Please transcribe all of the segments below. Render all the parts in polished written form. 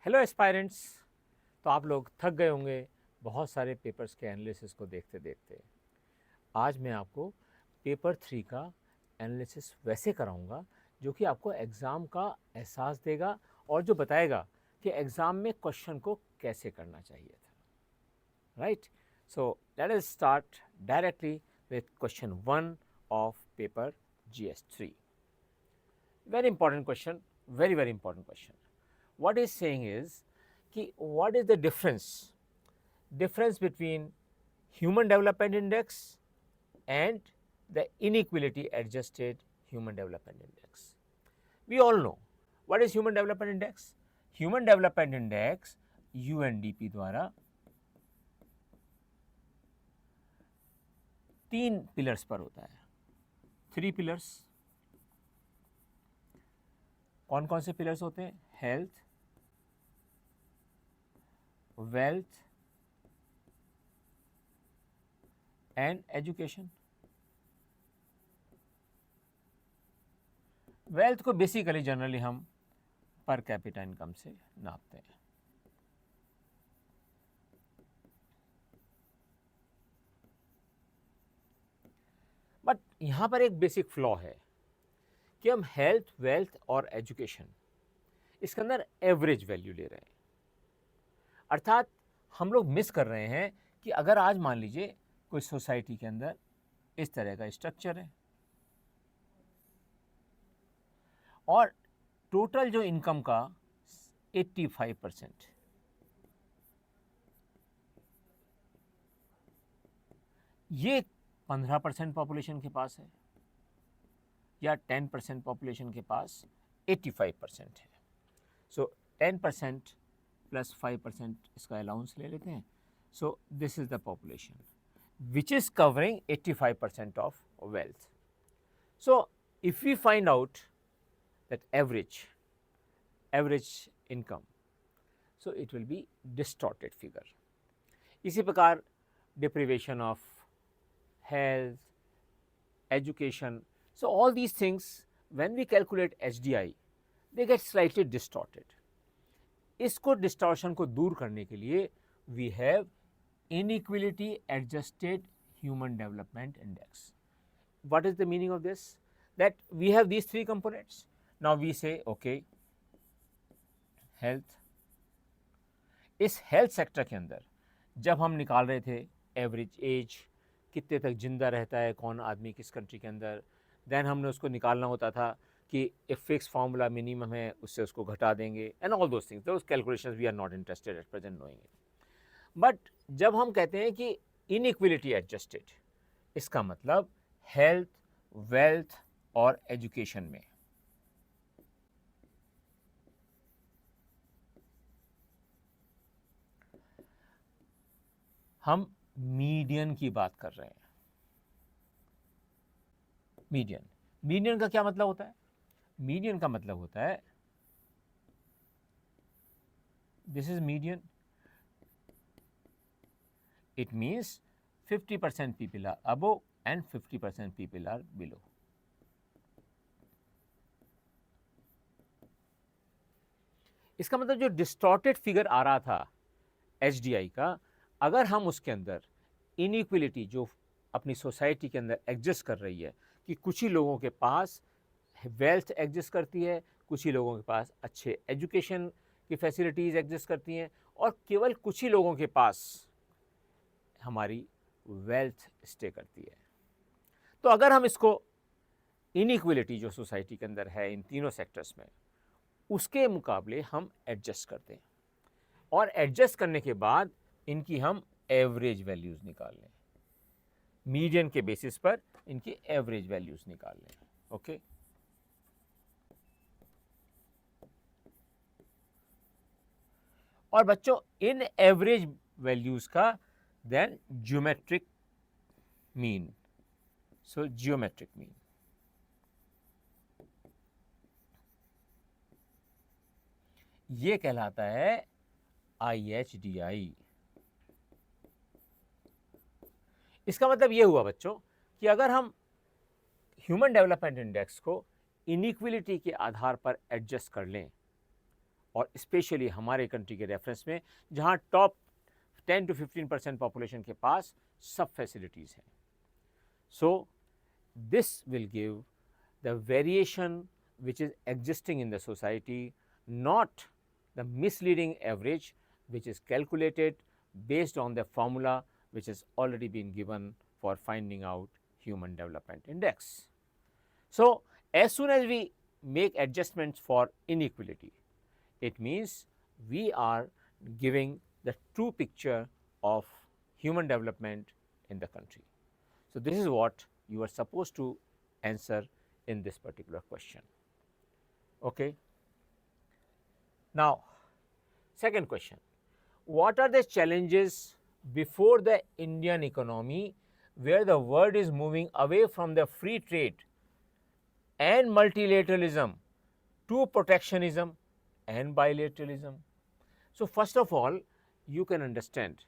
Hello aspirants. तो आप लोग थक गए होंगे बहुत सारे पेपर्स के एनालिसिस को देखते देखते। आज मैं आपको पेपर 3 का एनालिसिस वैसे कराऊंगा जो कि आपको एग्ज़ाम का एहसास देगा और जो बताएगा कि एग्ज़ाम में क्वेश्चन को कैसे करना चाहिए था। Right, so let us start directly with question 1 of paper GS3। Very important question, very important question. what is saying is कि what is the difference between human development index and the inequality adjusted human development index. We all know what is human development index. Human development index UNDP द्वारा 3 pillars पर होता है। 3 pillars कौन कौन से pillars होते हैं? Health, wealth and education. Wealth को बेसिकली जनरली हम पर कैपिटा इनकम से नापते हैं। बट यहां पर एक बेसिक फ्लॉ है कि हम हेल्थ, वेल्थ और एजुकेशन इसके अंदर एवरेज वैल्यू ले रहे हैं। अर्थात हम लोग मिस कर रहे हैं कि अगर आज मान लीजिए कोई सोसाइटी के अंदर इस तरह का स्ट्रक्चर है और टोटल जो इनकम का 85% ये 15% पॉपुलेशन के पास है या 10% पॉपुलेशन के पास 85% है। सो 10% प्लस 5% इसका अलाउंस ले लेते हैं। So this is the population which is covering 85% of wealth. So if we find out that average income, so it will be distorted figure. इसी प्रकार deprivation of health, education, so all these things when we calculate HDI they get slightly distorted. इसको distortion को दूर करने के लिए we have inequality adjusted human development index. What is the meaning of this? That we have these 3 components. Now we say okay, health. इस health sector के अंदर जब हम निकाल रहे थे एवरेज एज, कितने तक जिंदा रहता है कौन आदमी किस कंट्री के अंदर, देन हमने उसको निकालना होता था कि एक फिक्स फार्मूला मिनिमम है उससे उसको घटा देंगे and all those things. Those calculations we are not interested at present knowing it. But जब हम कहते हैं कि इनइक्वलिटी एडजस्टेड, इसका मतलब हेल्थ, वेल्थ और एजुकेशन में हम मीडियन की बात कर रहे हैं। मीडियन का क्या मतलब होता है? मीडियन का मतलब होता है this is median, it means 50% people are above and 50% people are below. इसका मतलब जो डिस्टॉर्टेड फिगर आ रहा था HDI का, अगर हम उसके अंदर इनइक्वलिटी जो अपनी सोसाइटी के अंदर एग्जिस्ट कर रही है कि कुछ ही लोगों के पास वेल्थ एग्जिस्ट करती है, कुछ ही लोगों के पास अच्छे एजुकेशन की फैसिलिटीज़ एग्जिस्ट करती हैं और केवल कुछ ही लोगों के पास हमारी वेल्थ स्टे करती है। तो अगर हम इसको इनइक्वलिटी जो सोसाइटी के अंदर है इन तीनों सेक्टर्स में, उसके मुकाबले हम एडजस्ट करते हैं और एडजस्ट करने के बाद इनकी हम एवरेज वैल्यूज़ निकाल लें, मीडियन के बेसिस पर इनकी एवरेज वैल्यूज़ निकाल लें। ओके, और बच्चों इन एवरेज वैल्यूज़ का देन ज्योमेट्रिक मीन, सो ज्योमेट्रिक मीन ये कहलाता है IHDI। इसका मतलब ये हुआ बच्चों कि अगर हम ह्यूमन डेवलपमेंट इंडेक्स को इनइक्वलिटी के आधार पर एडजस्ट कर लें और स्पेशली हमारे कंट्री के रेफरेंस में जहाँ टॉप 10 to 15% पॉपुलेशन के पास सब फैसिलिटीज़ हैं. So this will give the variation which is existing in the society, not the misleading average which is calculated based on the formula which has already been given for finding out human development index. So as soon as we make adjustments for inequality, it means we are giving the true picture of human development in the country. So this is what you are supposed to answer in this particular question. Okay. Now second question, what are the challenges before the Indian economy where the world is moving away from the free trade and multilateralism to protectionism and bilateralism? So first of all, you can understand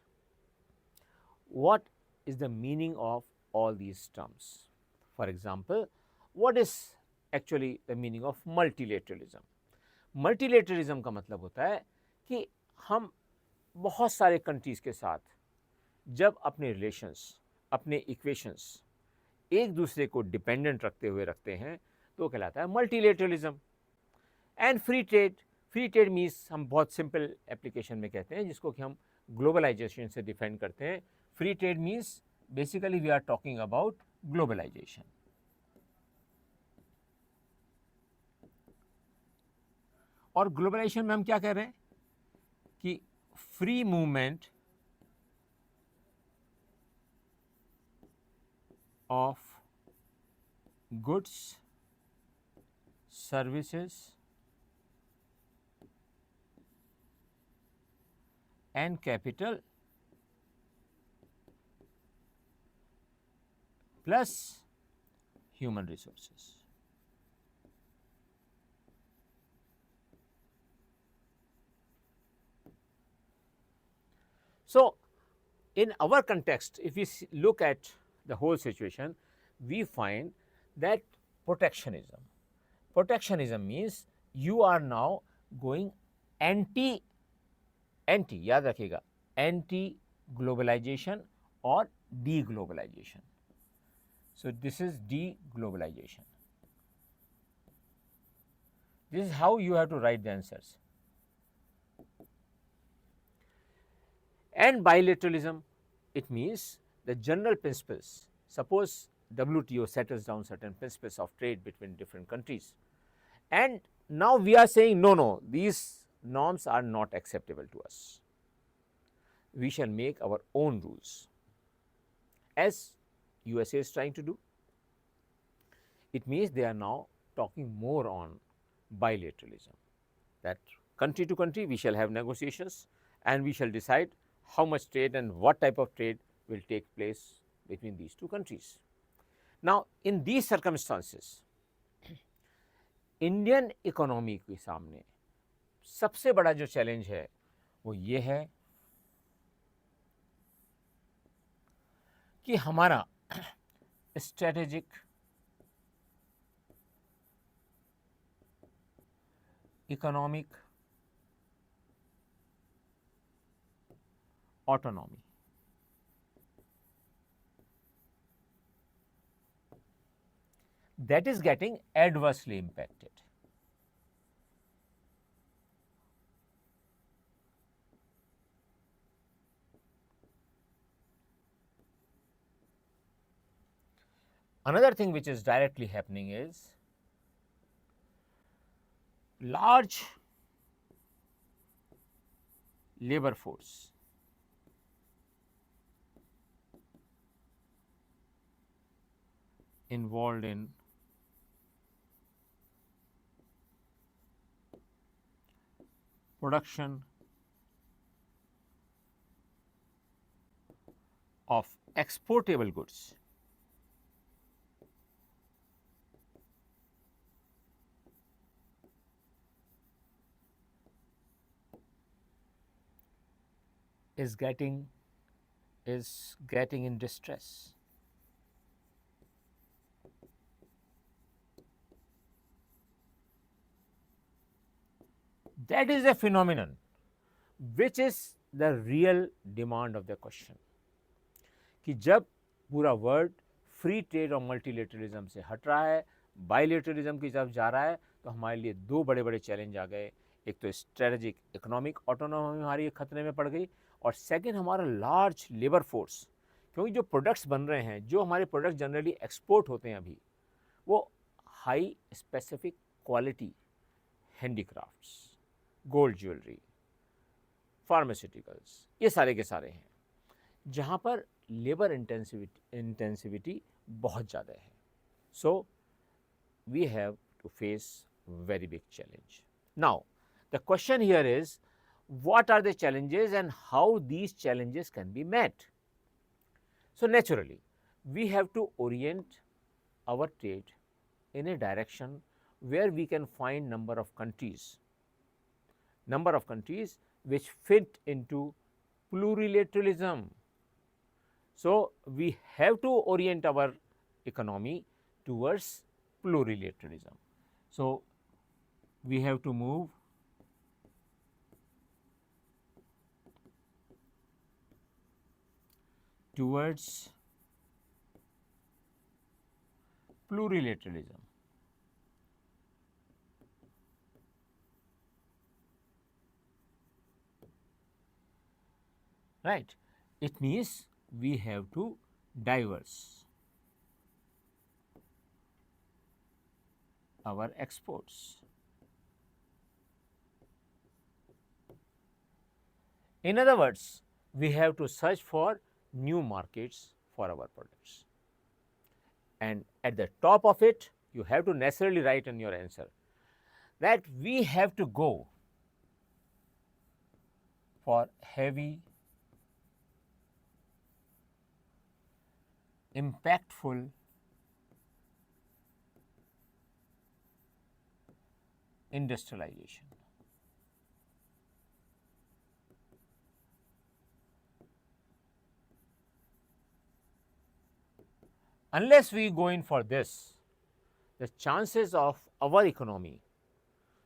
what is the meaning of all these terms. For example, what is actually the meaning of multilateralism? Multilateralism का मतलब होता है कि हम बहुत सारे countries के साथ जब अपने रिलेशंस, अपने इक्वेशंस एक दूसरे को डिपेंडेंट रखते हुए रखते हैं तो वो कहलाता है multilateralism. And free trade means हम बहुत सिंपल एप्लीकेशन में कहते हैं जिसको कि हम ग्लोबलाइजेशन से डिफाइन करते हैं. Free trade means basically we are talking about globalization. और ग्लोबलाइजेशन में हम क्या कह रहे हैं कि free movement of goods, services and capital plus human resources. So in our context, if we look at the whole situation, we find that protectionism means you are now going anti याद रखिएगा, anti globalization or deglobalization. So this is deglobalization. This is how you have to write the answers. And bilateralism, it means the general principles. Suppose WTO settles down certain principles of trade between different countries, and now we are saying no, these norms are not acceptable to us. We shall make our own rules, as USA is trying to do. It means they are now talking more on bilateralism, that country to country we shall have negotiations and we shall decide how much trade and what type of trade will take place between these two countries. Now in these circumstances, Indian economy के सामने सबसे बड़ा जो challenge है वो ये है कि हमारा strategic economic autonomy. That is getting adversely impacted. Another thing which is directly happening is large labor force involved in production of exportable goods. Is getting in distress. That is a phenomenon which is the real demand of the question कि जब पूरा world free trade और multilateralism से हट रहा है, बायलेटरलिज्म की तरफ जा रहा है, तो हमारे लिए दो बड़े बड़े चैलेंज आ गए। एक तो स्ट्रेटेजिक इकोनॉमिक ऑटोनॉमी हमारी खतरे में पड़ गई, और सेकंड हमारा लार्ज लेबर फोर्स, क्योंकि जो प्रोडक्ट्स बन रहे हैं, जो हमारे प्रोडक्ट्स जनरली एक्सपोर्ट होते हैं अभी, वो high specific quality handicrafts, gold jewellery, pharmaceuticals, ये सारे के सारे हैं जहाँ पर लेबर इंटेंसिविटी बहुत ज़्यादा है। So we have to face very big challenge. Now the question here is, what are the challenges and how these challenges can be met? So naturally, we have to orient our trade in a direction where we can find number of countries which fit into plurilateralism. So we have to orient our economy towards plurilateralism. So we have to move towards plurilateralism. Right? It means we have to diverse our exports. In other words, we have to search for new markets for our products. And at the top of it, you have to necessarily write in your answer that we have to go for heavy, impactful, industrialization. Unless we go in for this, the chances of our economy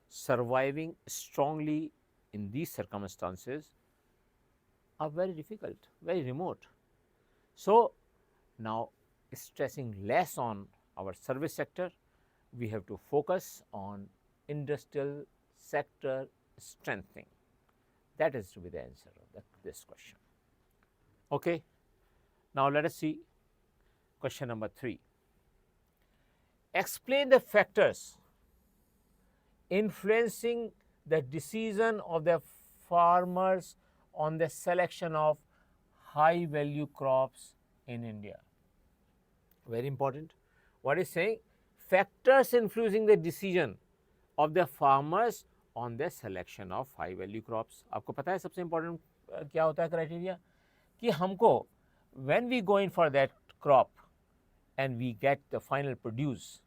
surviving strongly in these circumstances are very difficult, very remote. So now, stressing less on our service sector, we have to focus on industrial sector strengthening. That is to be the answer of this question. Okay. Now let us see question number 3. Explain the factors influencing the decision of the farmers on the selection of high value crops in India. Very important. What is saying? Factors influencing the decision of the farmers on the selection of high value crops. आपको पता है सबसे important क्या होता है criteria? कि हमको when we go in for that crop and we get the final produce,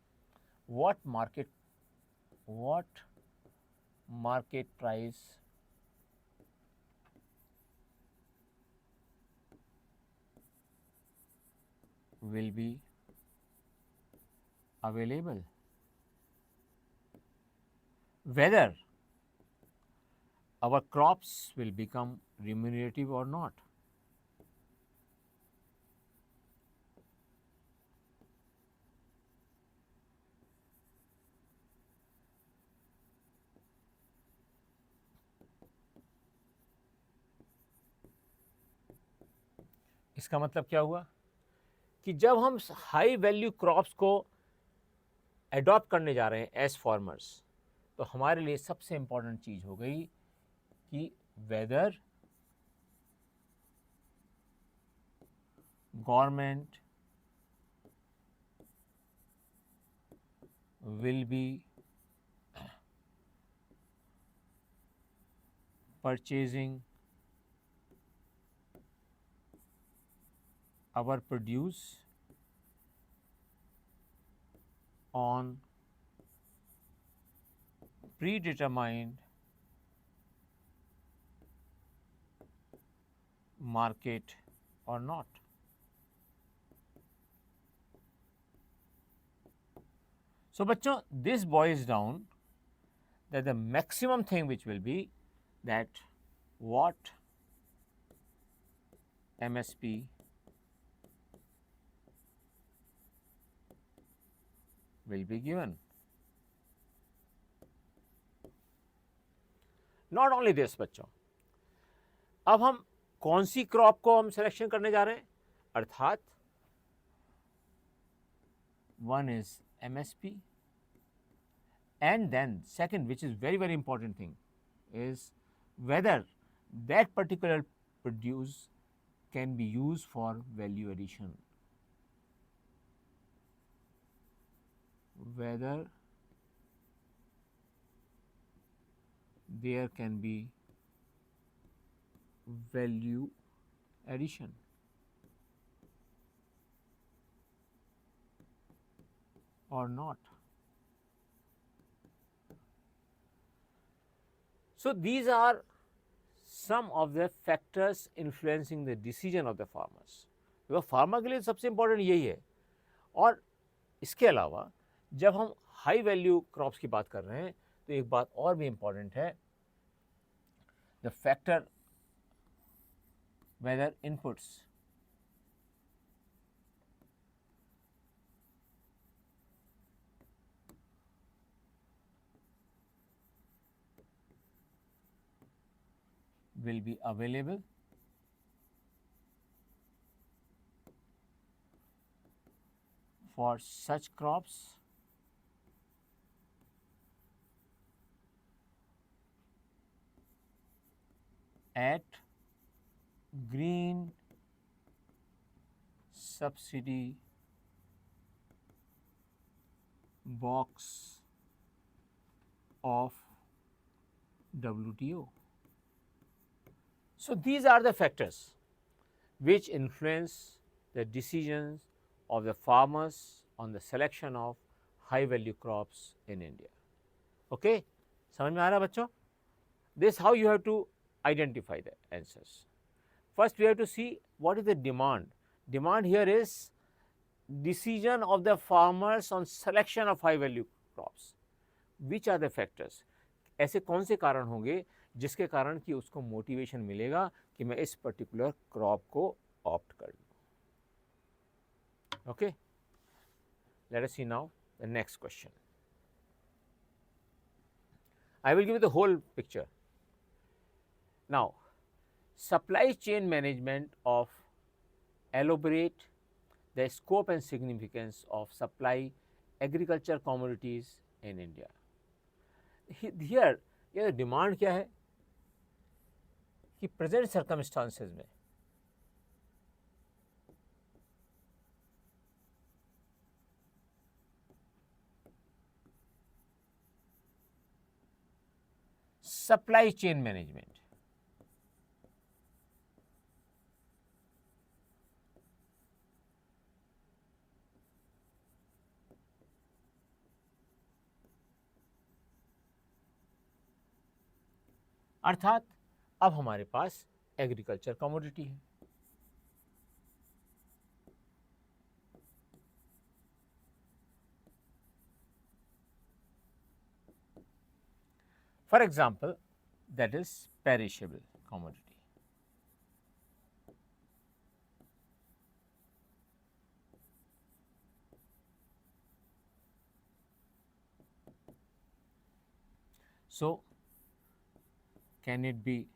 what market price will be available, whether our crops will become remunerative or not. इसका मतलब क्या हुआ कि जब हम हाई वैल्यू क्रॉप्स को एडॉप्ट करने जा रहे हैं एज फार्मर्स, तो हमारे लिए सबसे इम्पॉर्टेंट चीज़ हो गई कि whether government will be purchasing our produce on predetermined market or not. So बच्चों, this boils down that the maximum thing which will be that what MSP will be given. Not only this बच्चों, अब हम कौन सी crop को हम selection करने जा रहे हैं, अर्थात one is MSP and then second, which is very important thing, is whether that particular produce can be used for value addition, whether there can be value addition. Or not. So, these are some of the factors influencing the decision of the farmers. तो farmer के लिए सबसे important यही है। और इसके अलावा जब हम हाई वैल्यू क्रॉप्स की बात कर रहे हैं तो एक बात और भी इम्पोर्टेंट है, the factor whether inputs will be available for such crops at green subsidy box of WTO. So, these are the factors which influence the decisions of the farmers on the selection of high value crops in India. Okay? समझ में आ रहा है बच्चों? This how you have to identify the answers. First, we have to see what is the demand. Demand here is decision of the farmers on selection of high value crops. Which are the factors? ऐसे कौन से कारण होंगे जिसके कारण कि उसको motivation मिलेगा कि मैं इस पर्टिकुलर क्रॉप को ऑप्ट कर लूँ. Okay, let us see now the next question. I will give the whole picture. Now supply chain management of elaborate the scope and significance of supply agriculture commodities in India. Here ये demand क्या है कि present circumstances में supply chain management, अर्थात अब हमारे पास agriculture commodity है. For example that is perishable commodity. So, can it be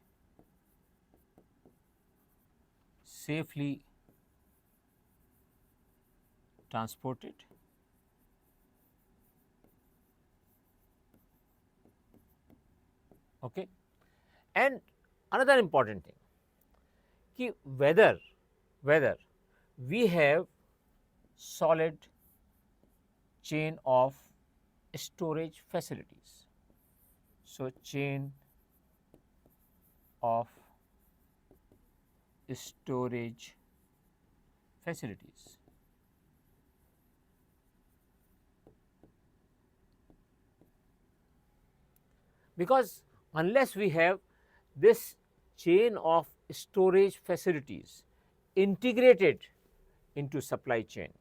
safely transported? Okay. And another important thing कि whether we have solid chain of storage facilities. So, chain of storage facilities. Because unless we have this chain of storage facilities integrated into supply chain,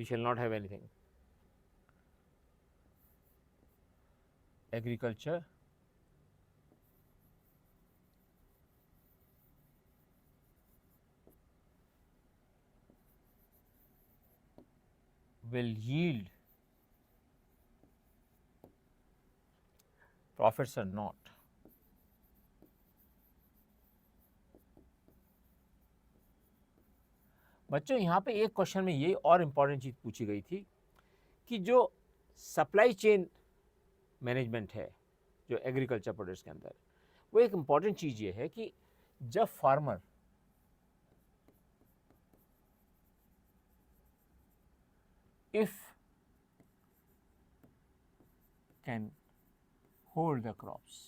we shall not have anything. Agriculture will yield profits or not. बच्चों यहाँ पे एक question में ये और important चीज़ पूछी गई थी कि जो सप्लाई चेन मैनेजमेंट है जो एग्रीकल्चर प्रोडक्ट्स के अंदर, वो एक इम्पॉर्टेंट चीज़ ये है कि जब farmer if can hold the crops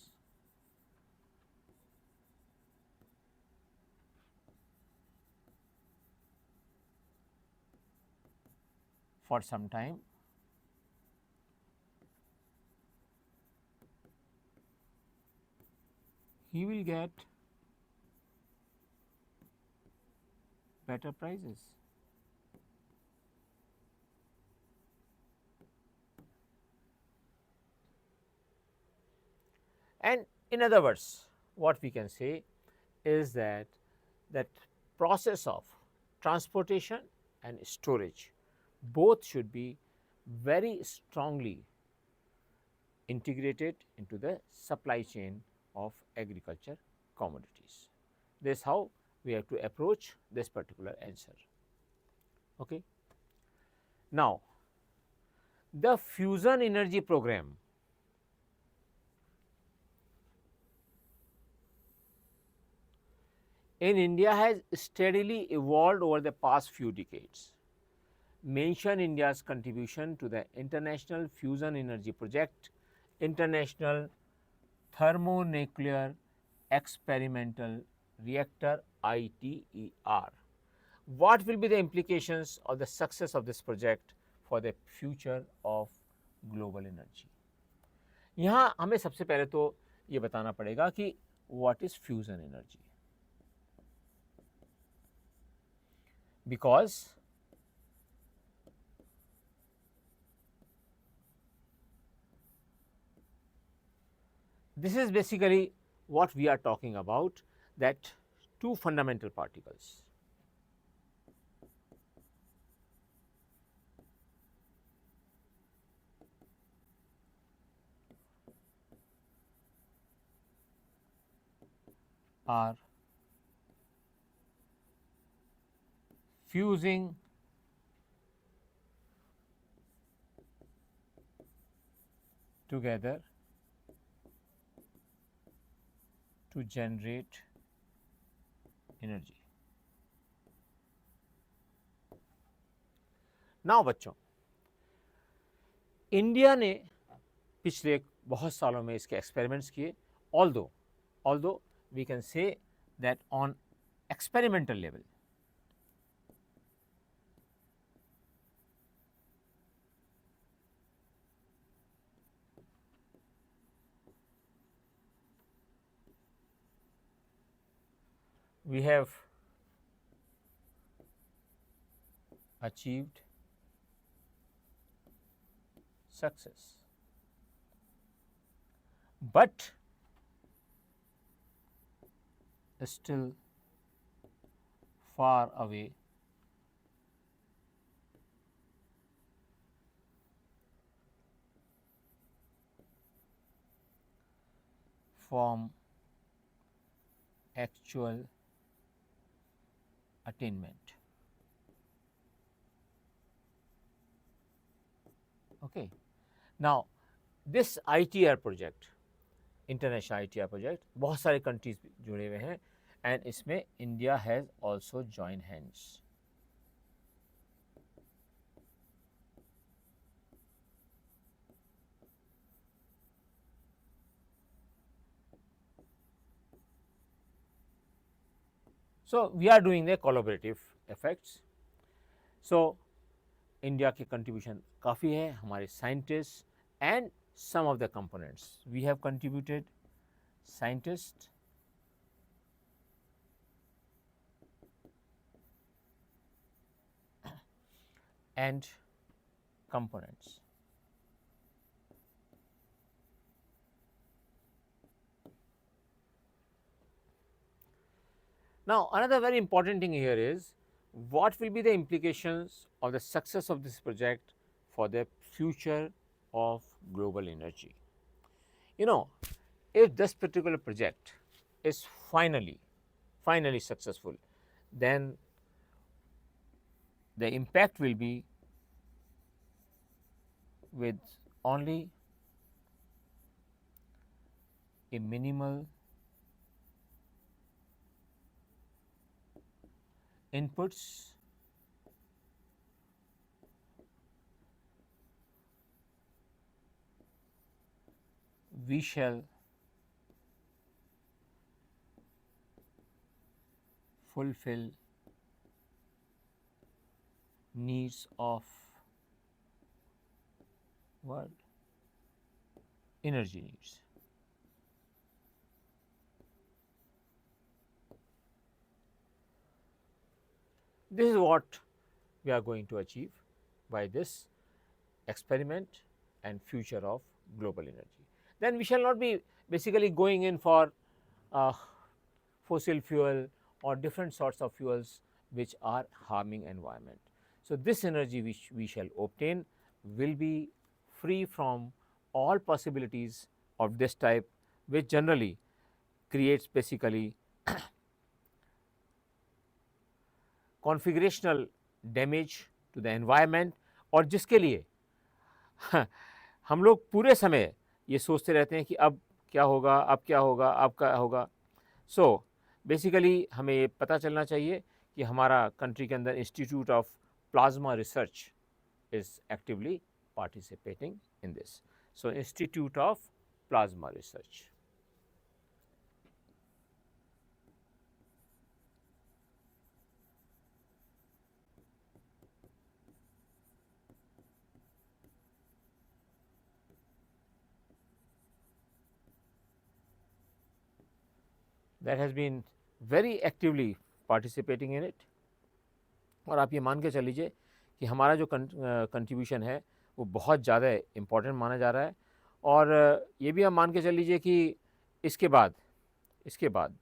for some time, he will get better prices. And in other words, what we can say is that process of transportation and storage both should be very strongly integrated into the supply chain of agriculture commodities. This is how we have to approach this particular answer. Okay. Now, the fusion energy program in India has steadily evolved over the past few decades. Mention India's contribution to the International Fusion Energy Project, International Thermonuclear Experimental Reactor ITER. What will be the implications of the success of this project for the future of global energy? यहाँ हमें सबसे पहले तो ये बताना पड़ेगा कि what is fusion energy, because this is basically what we are talking about, that two fundamental particles are fusing together to generate energy. Now बच्चों, इंडिया ने पिछले बहुत सालों में इसके एक्सपेरिमेंट्स किए, although we can say that on experimental level we have achieved success, but still far away from actual attainment. Okay. Now, this ITR project, international ITR project, बहुत सारे कंट्रीज जुड़े हुए हैं एंड इसमें India has also join hands. So, we are doing the collaborative effects. So, India के contribution काफ़ी है, हमारे scientist and some of the components. We have contributed scientists, and components. Now, another very important thing here is what will be the implications of the success of this project for the future of global energy. You know, if this particular project is finally successful, then the impact will be with only a minimal inputs we shall fulfill needs of what? Energy needs. This is what we are going to achieve by this experiment and future of global energy. Then we shall not be basically going in for fossil fuel or different sorts of fuels which are harming environment. So, this energy which we shall obtain will be free from all possibilities of this type, which generally creates basically configurational damage to the environment, और जिसके लिए हम लोग पूरे समय ये सोचते रहते हैं कि अब क्या होगा, अब क्या होगा, अब क्या होगा. सो बेसिकली हमें ये पता चलना चाहिए कि हमारा कंट्री के अंदर institute of plasma research is actively participating in this. So, Institute of Plasma Research. That has been very actively participating in it. और आप ये मान के चल लीजिए कि हमारा जो कंट्रीब्यूशन है वो बहुत ज़्यादा इम्पोर्टेंट माना जा रहा है. और ये भी आप मान के चल लीजिए कि इसके बाद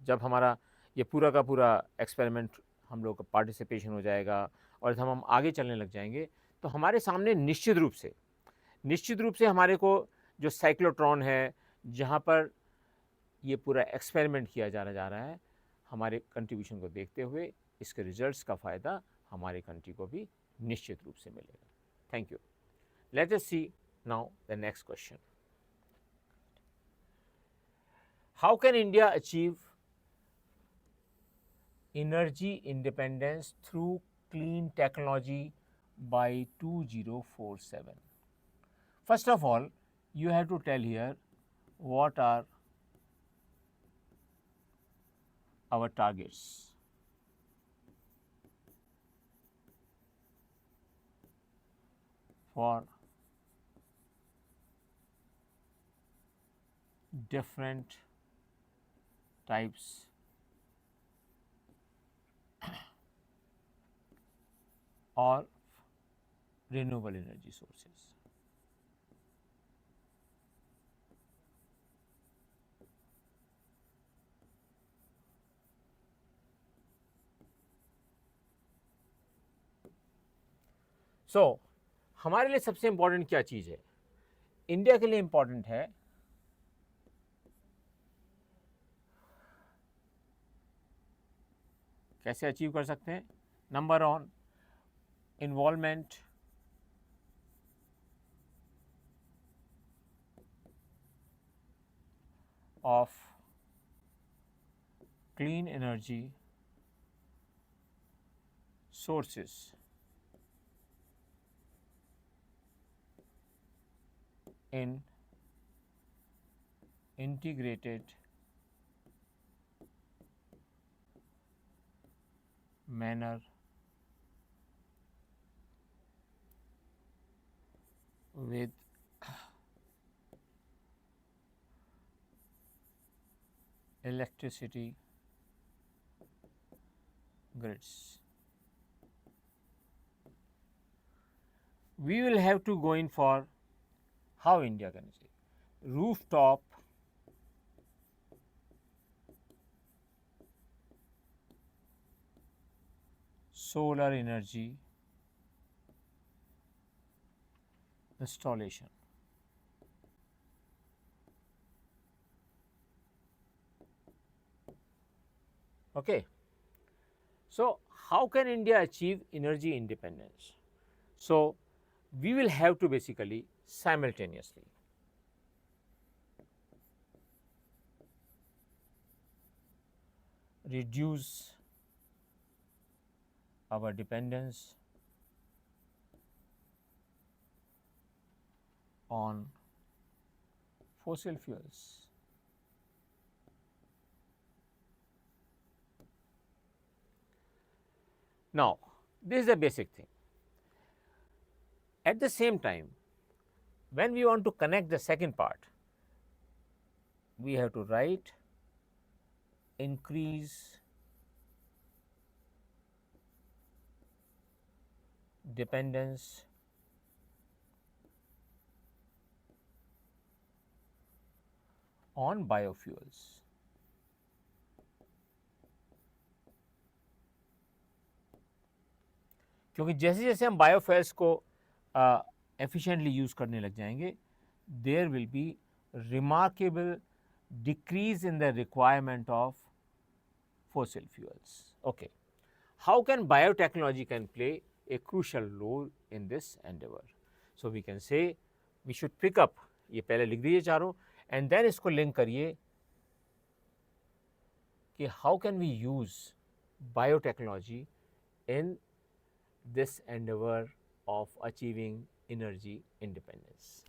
जब हमारा ये पूरा का पूरा एक्सपेरिमेंट हम लोग का पार्टिसिपेशन हो जाएगा और जब हम आगे चलने लग जाएंगे, तो हमारे सामने निश्चित रूप से हमारे को जो साइक्लोट्रॉन है, जहाँ पर ये पूरा एक्सपेरिमेंट किया जा रहा है, हमारे कंट्रीब्यूशन को देखते हुए इसके रिजल्ट्स का फ़ायदा हमारे कंट्री को भी निश्चित रूप से मिलेगा. Thank you. Let us see now the next question. How can India achieve energy independence through clean technology by 2047? First of all, you have to tell here what are our targets. For different types or renewable energy sources. So, हमारे लिए सबसे important क्या चीज़ है? India के लिए important है कैसे achieve कर सकते हैं? Number on involvement of clean energy sources in integrated manner with electricity grids. we will have to go in for how India can say rooftop solar energy installation. Okay. So, how can India achieve energy independence? So, we will have to basically simultaneously reduce our dependence on fossil fuels. Now, this is the basic thing. At the same time, when we want to connect the second part, we have to write increase dependence on biofuels. क्योंकि जैसे जैसे हम biofuels को efficiently use करने लग जाएंगे, there will be remarkable decrease in the requirement of fossil fuels. Okay. How can biotechnology can play a crucial role in this endeavor? So, we can say we should pick up, ये पहले लिख दीजिए चारों, and then इसको link करिए कि how can we use biotechnology in this endeavor of achieving energy independence.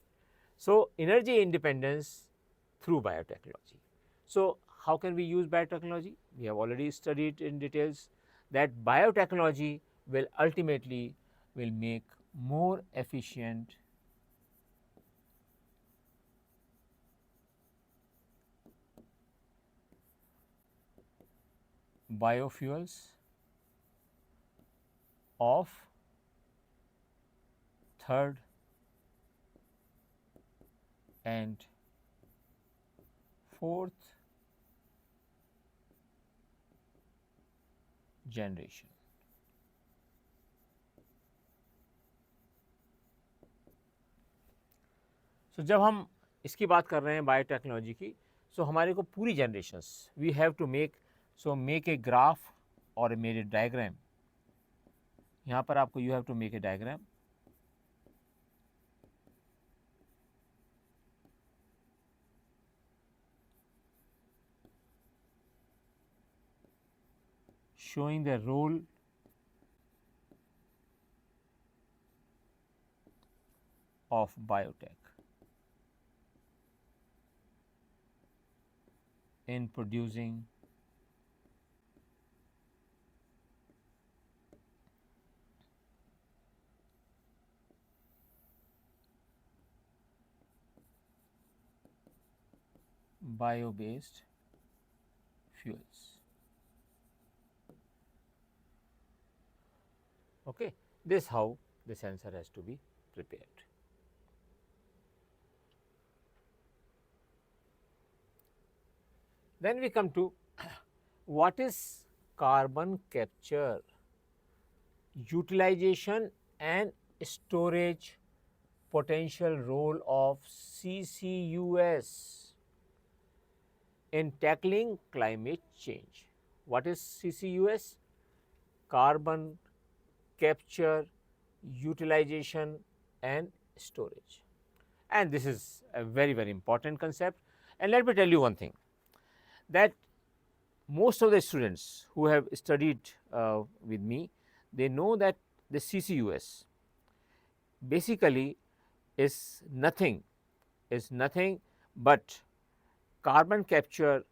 So, energy independence through biotechnology. So, how can we use biotechnology? We have already studied in details that biotechnology will ultimately will make more efficient biofuels of third and fourth generation. So, जब हम इसकी बात कर रहे हैं biotechnology की, सो हमारे को पूरी generations we have to make a graph और मेरे डायग्राम. यहाँ पर आपको you have to make a diagram. Showing the role of biotech in producing bio-based fuels. Okay. This is how the sensor has to be prepared. Then we come to what is carbon capture, utilization and storage potential role of CCUS in tackling climate change. What is CCUS? Carbon capture, utilization and storage. And this is a very, very important concept. And let me tell you one thing, that most of the students who have studied with me, they know that the CCUS basically is nothing but carbon capture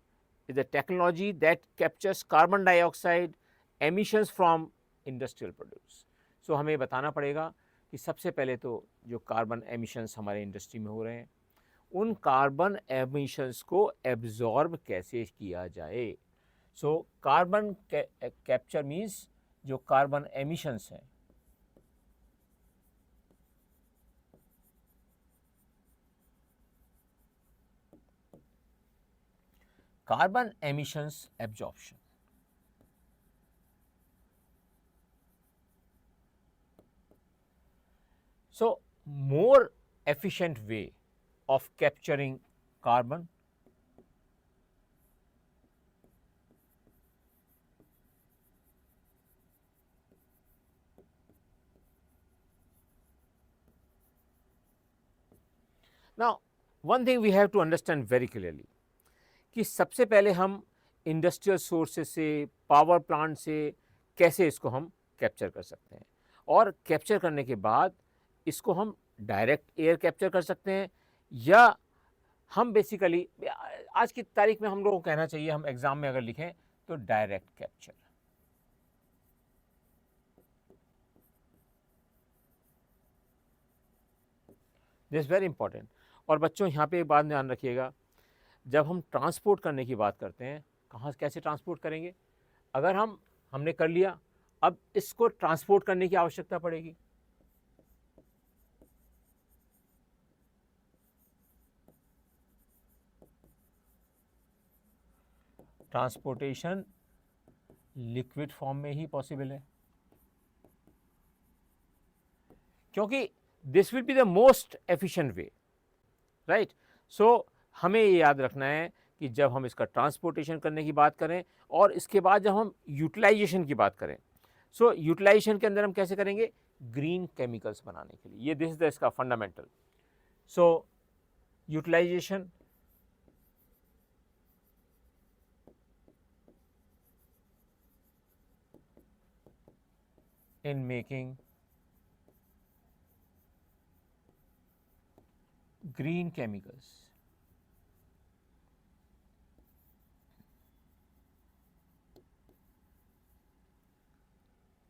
is a technology that captures carbon dioxide emissions from industrial produce. So, हमें बताना पड़ेगा कि सबसे पहले तो जो carbon emissions हमारे industry में हो रहे हैं, उन कार्बन एमिशंस को एब्जॉर्ब कैसे किया जाए. सो कार्बन कैप्चर मीन्स जो कार्बन एमिशंस हैं carbon emissions absorption. So, more efficient way of capturing carbon. Now, one thing we have to understand very clearly कि सबसे पहले हम इंडस्ट्रियल सोर्सेज से, पावर प्लांट से कैसे इसको हम कैप्चर कर सकते हैं, और कैप्चर करने के बाद इसको हम डायरेक्ट एयर कैप्चर कर सकते हैं, या हम बेसिकली आज की तारीख में हम लोगों को कहना चाहिए, हम एग्जाम में अगर लिखें तो direct capture. This very important. और बच्चों यहाँ पे एक बात ध्यान रखिएगा, जब हम ट्रांसपोर्ट करने की बात करते हैं, कहाँ कैसे ट्रांसपोर्ट करेंगे, अगर हमने कर लिया, अब इसको ट्रांसपोर्ट करने की आवश्यकता पड़ेगी। ट्रांसपोर्टेशन लिक्विड फॉर्म में ही पॉसिबल है, क्योंकि this will be the most efficient way, right. So हमें ये याद रखना है कि जब हम इसका ट्रांसपोर्टेशन करने की बात करें और इसके बाद जब हम यूटिलाइजेशन की बात करें, सो यूटिलाइजेशन के अंदर हम कैसे करेंगे, ग्रीन केमिकल्स बनाने के लिए, ये दिस इज इसका fundamental. So utilization in making green chemicals.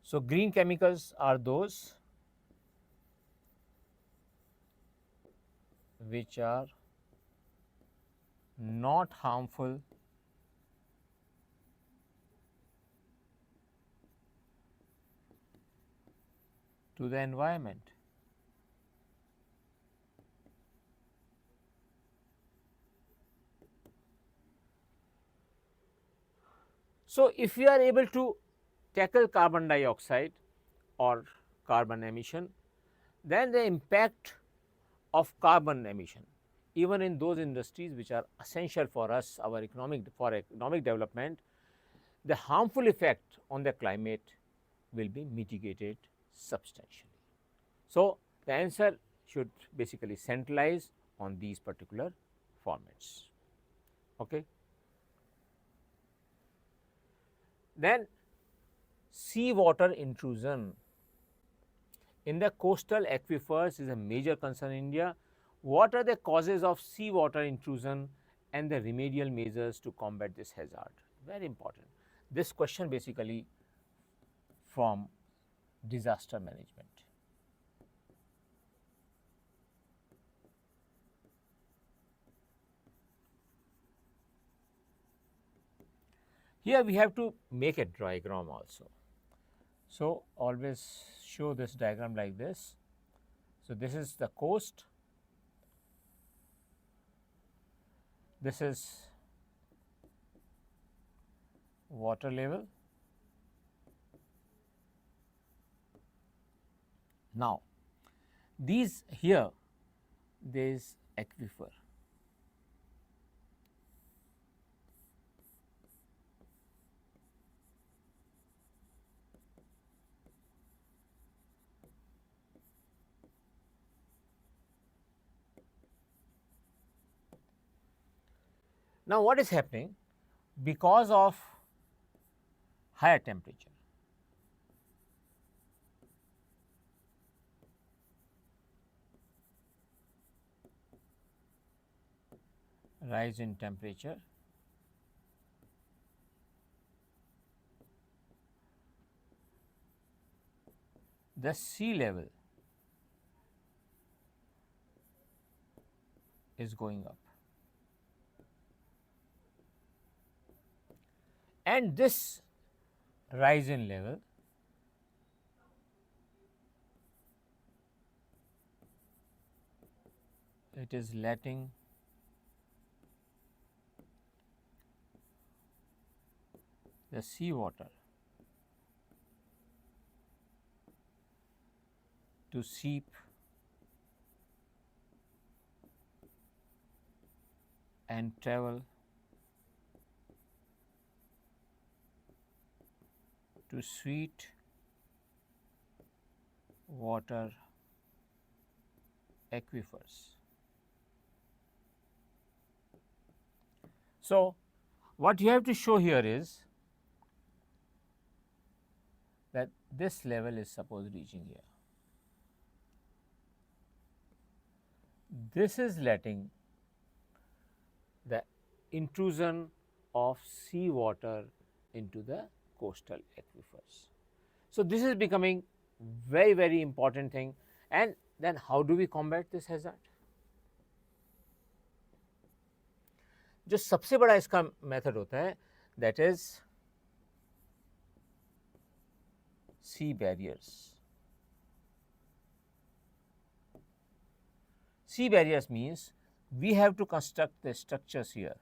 So green chemicals are those which are not harmful to the environment. So if we are able to tackle carbon dioxide or carbon emission, then the impact of carbon emission, even in those industries which are essential for us, our economic development, the harmful effect on the climate will be mitigated substantially. So the answer should basically centralize on these particular formats. Okay. Then sea water intrusion in the coastal aquifers is a major concern in India. What are the causes of sea water intrusion and the remedial measures to combat this hazard? Very important. This question basically from disaster management. Here we have to make a diagram also. So always show this diagram like this. So this is the coast, this is water level. Now these here, there is aquifer. Now what is happening, because of higher temperature, rise in temperature, the sea level is going up, and this rise in level it is letting the sea water to seep and travel to sweet water aquifers. So, what you have to show here is that this level is suppose reaching here. This is letting the intrusion of sea water into the coastal aquifers. So, this is becoming very important thing, and then how do we combat this hazard? जो सबसे बड़ा इसका method होता है that is sea barriers. Sea barriers means we have to construct the structures here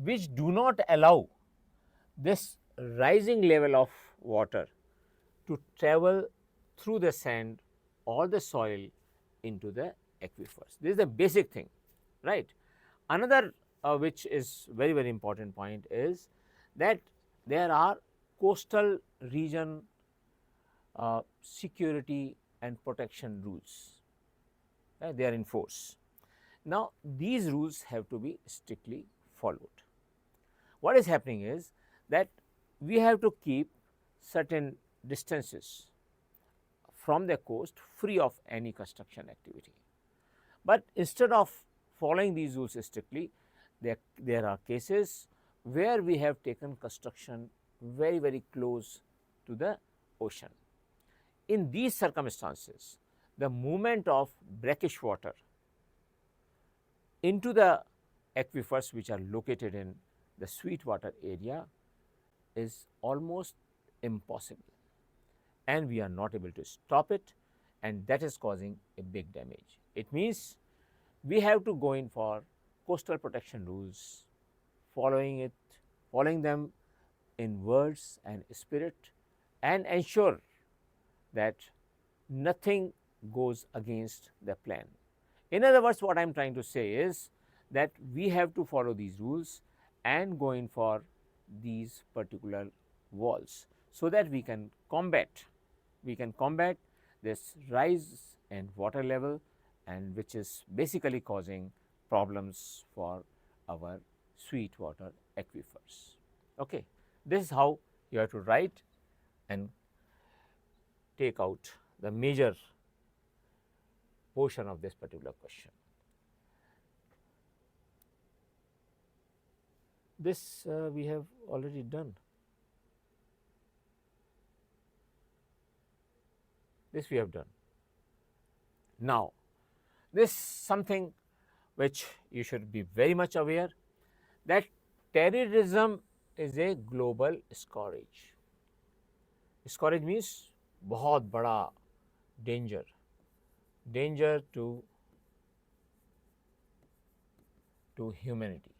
which do not allow this rising level of water to travel through the sand or the soil into the aquifers. This is the basic thing, right? Another which is very important point is that there are coastal region security and protection rules. They are in force. Now, these rules have to be strictly followed. What is happening is that we have to keep certain distances from the coast free of any construction activity. But instead of following these rules strictly, there are cases where we have taken construction very close to the ocean. In these circumstances, the movement of brackish water into the aquifers which are located in the sweet water area is almost impossible, and we are not able to stop it, and that is causing a big damage. It means we have to go in for coastal protection rules, following them in words and spirit, and ensure that nothing goes against the plan. In other words, what I am trying to say is that we have to follow these rules and go in for these particular walls, so that we can combat this rise in water level, and which is basically causing problems for our sweet water aquifers. Okay. This is how you have to write and take out the major portion of this particular question. This we have already done. This we have done. Now, this something which you should be very much aware, that terrorism is a global scourge. Scourge means बहुत बड़ा danger to humanity.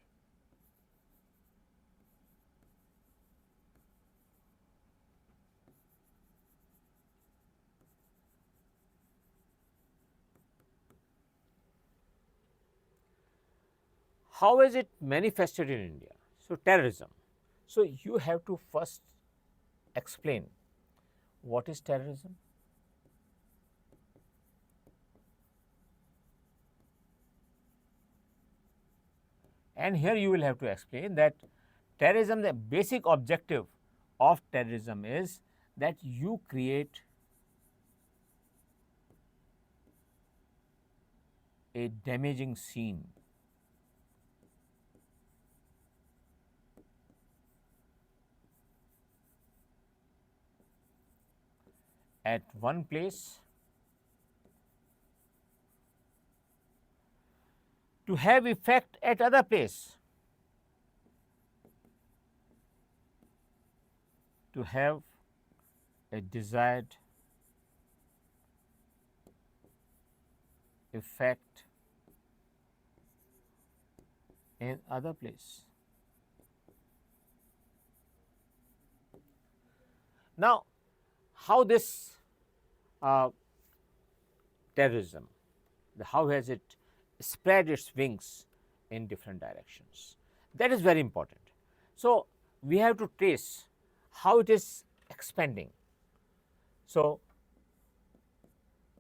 How is it manifested in India? So, terrorism. So, you have to first explain what is terrorism. And here you will have to explain that terrorism, the basic objective of terrorism is that you create a damaging scene at one place to have effect at other place, to have a desired effect in other place. Now, how this uh, terrorism, how has it spread its wings in different directions? That is very important. So, we have to trace how it is expanding. So,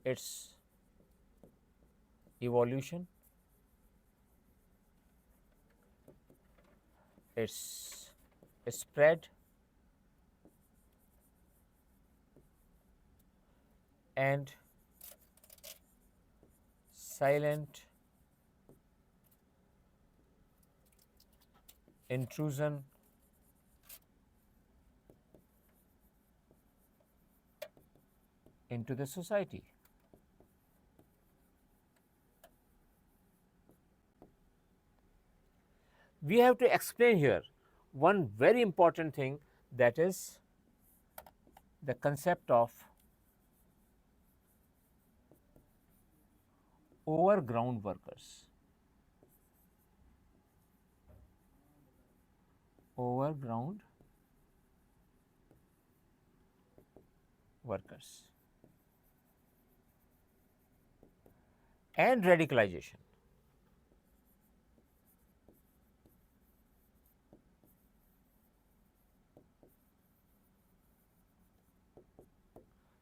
its evolution, its spread, and silent intrusion into the society. We have to explain here one very important thing, that is the concept of overground workers. Overground workers and radicalization.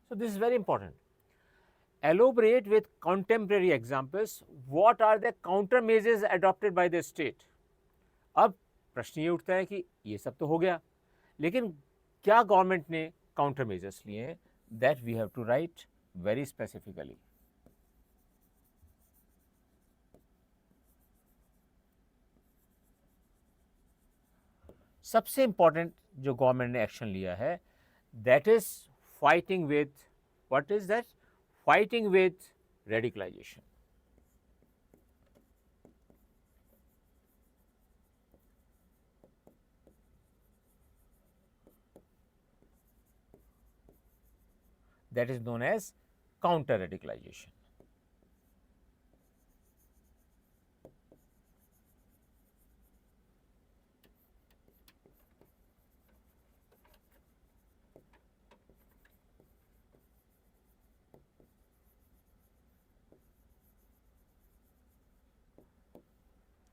So, this is very important. Elaborate with contemporary examples what are the countermeasures adopted by the state. अब प्रश्न ये उठता है कि ये सब तो हो गया, लेकिन क्या गवर्नमेंट ने काउंटर मेजर्स लिए हैं? That we have to write very specifically. सबसे इंपॉर्टेंट जो गवर्नमेंट ने एक्शन लिया है, that is fighting with, what is that? Fighting with radicalization. That is known as counter radicalization.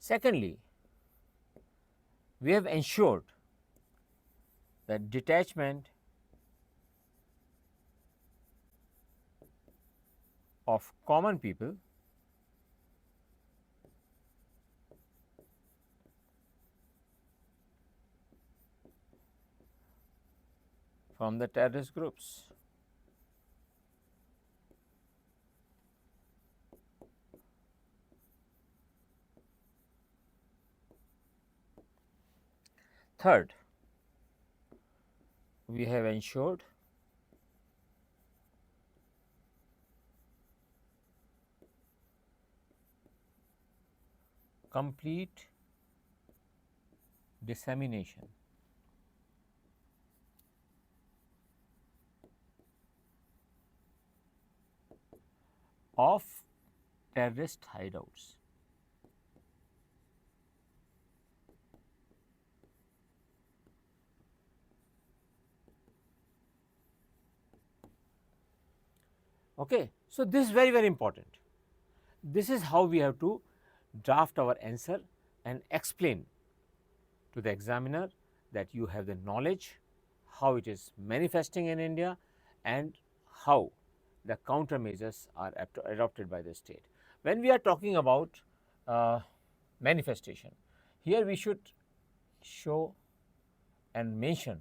Secondly, we have ensured that detachment of common people from the terrorist groups. Third, we have ensured complete dissemination of terrorist hideouts. Okay. So, this is very, very important. This is how we have to draft our answer and explain to the examiner that you have the knowledge, how it is manifesting in India, and how the countermeasures are adopted by the state. When we are talking about manifestation, here we should show and mention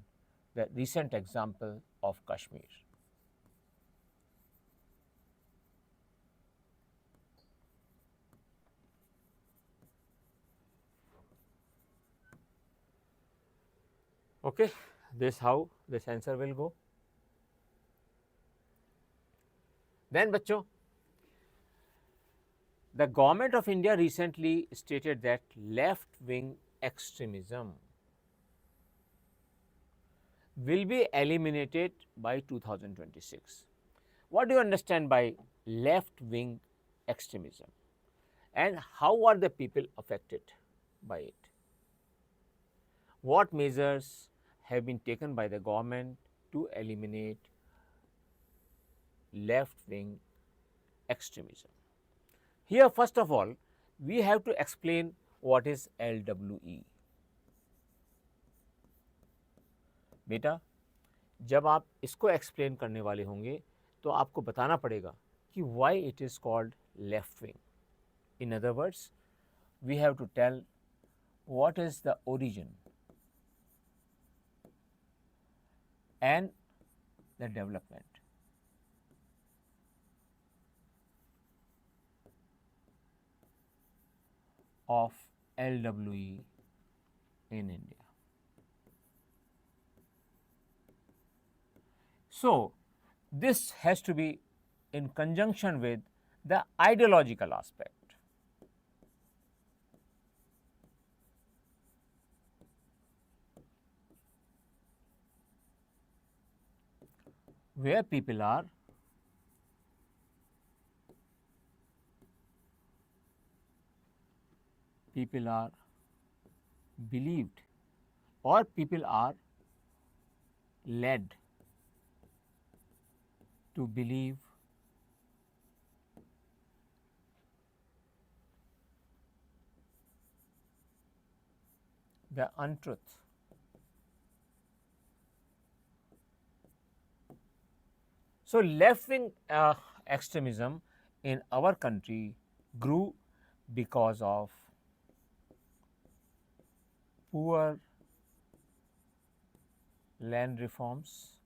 the recent example of Kashmir. Okay, this how this answer will go. Then बच्चों, the government of India recently stated that left wing extremism will be eliminated by 2026. What do you understand by left wing extremism, and how are the people affected? by it? What measures have been taken by the government to eliminate left wing extremism? Here, first of all, we have to explain what is LWE. बेटा, जब आप इसको explain करने वाले होंगे तो आपको बताना पड़ेगा कि why it is called left wing. In other words, we have to tell what is the origin and the development of LWE in India. So, this has to be in conjunction with the ideological aspect. Where people are believed or people are led to believe the untruth. So, left wing extremism in our country grew because of poor land reforms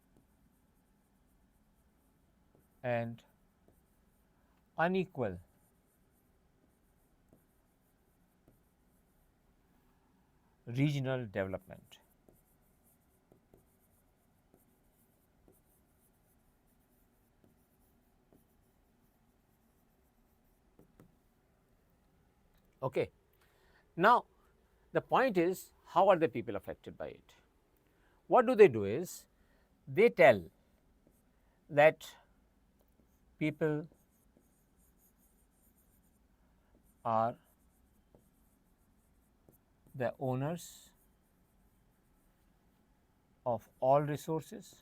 and unequal regional development. Okay. Now, the point is, how are the people affected by it? What do is, they tell that people are the owners of all resources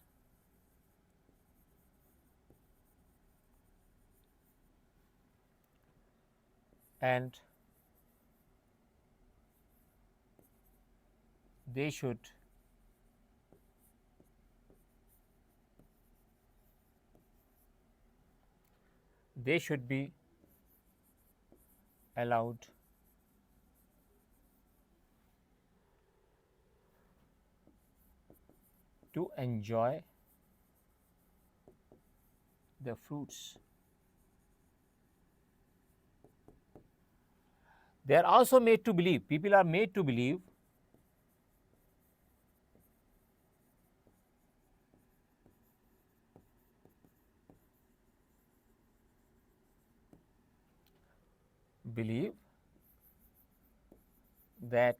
and they should be allowed to enjoy the fruits. They are also made to believe, people are made to believe that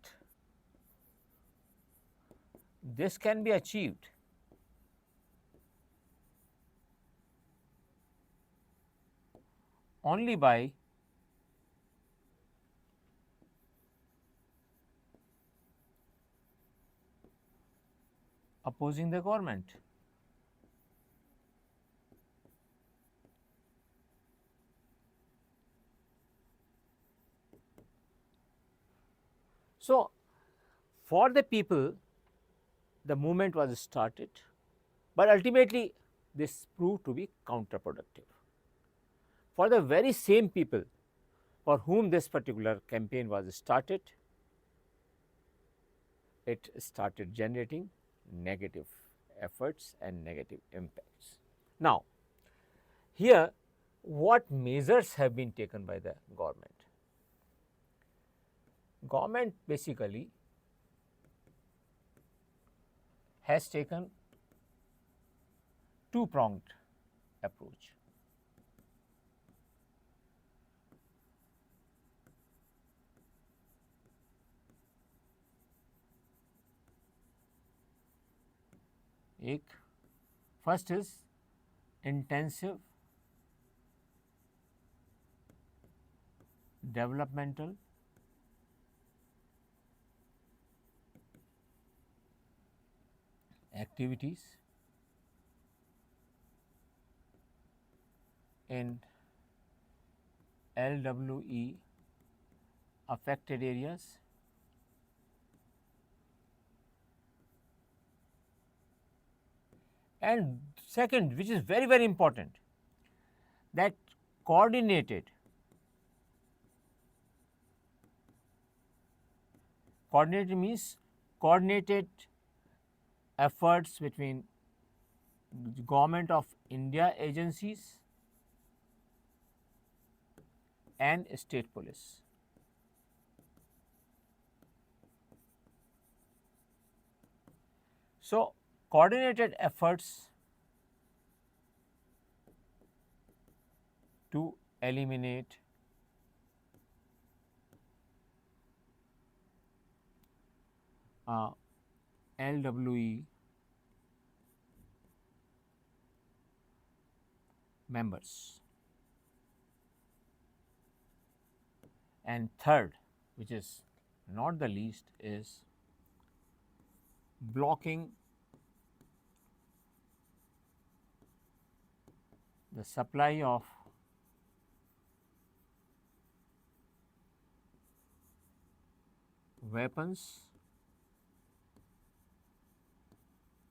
this can be achieved only by opposing the government. So, for the people, the movement was started, but ultimately this proved to be counterproductive. For the very same people for whom this particular campaign was started, it started generating negative efforts and negative impacts. Now, here what measures have been taken by the government? Government basically has taken two-pronged approach. First is intensive developmental activities in LWE affected areas and second, which is very very important, that coordinated means coordinated efforts between Government of India agencies and state police. So, coordinated efforts to eliminate LWE members. And third, which is not the least, is blocking the supply of weapons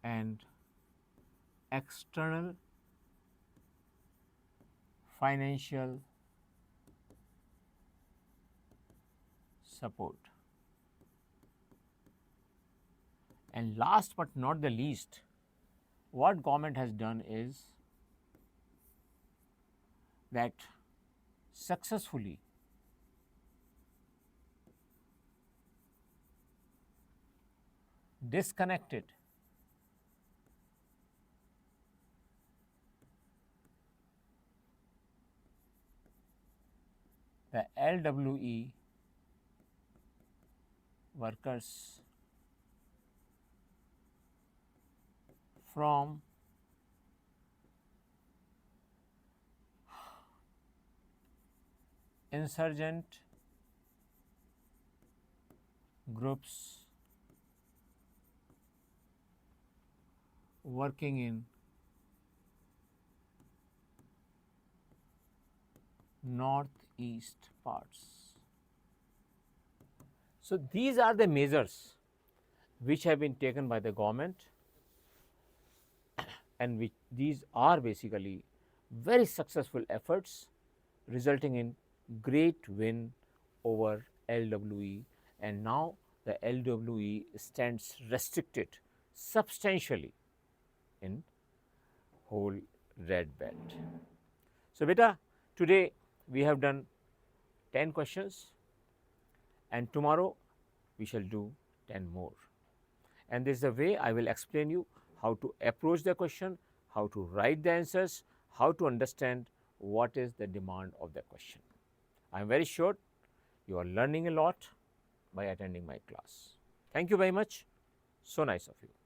and external financial support. And last but not the least, what government has done is that successfully disconnected the LWE workers from insurgent groups working in northeast parts. So, these are the measures which have been taken by the government and which these are basically very successful efforts resulting in great win over LWE, and now the LWE stands restricted substantially in whole red belt. So, beta, today we have done 10 questions and tomorrow we shall do 10 more. And this is the way I will explain you how to approach the question, how to write the answers, how to understand what is the demand of the question. I am very sure you are learning a lot by attending my class. Thank you very much. So nice of you.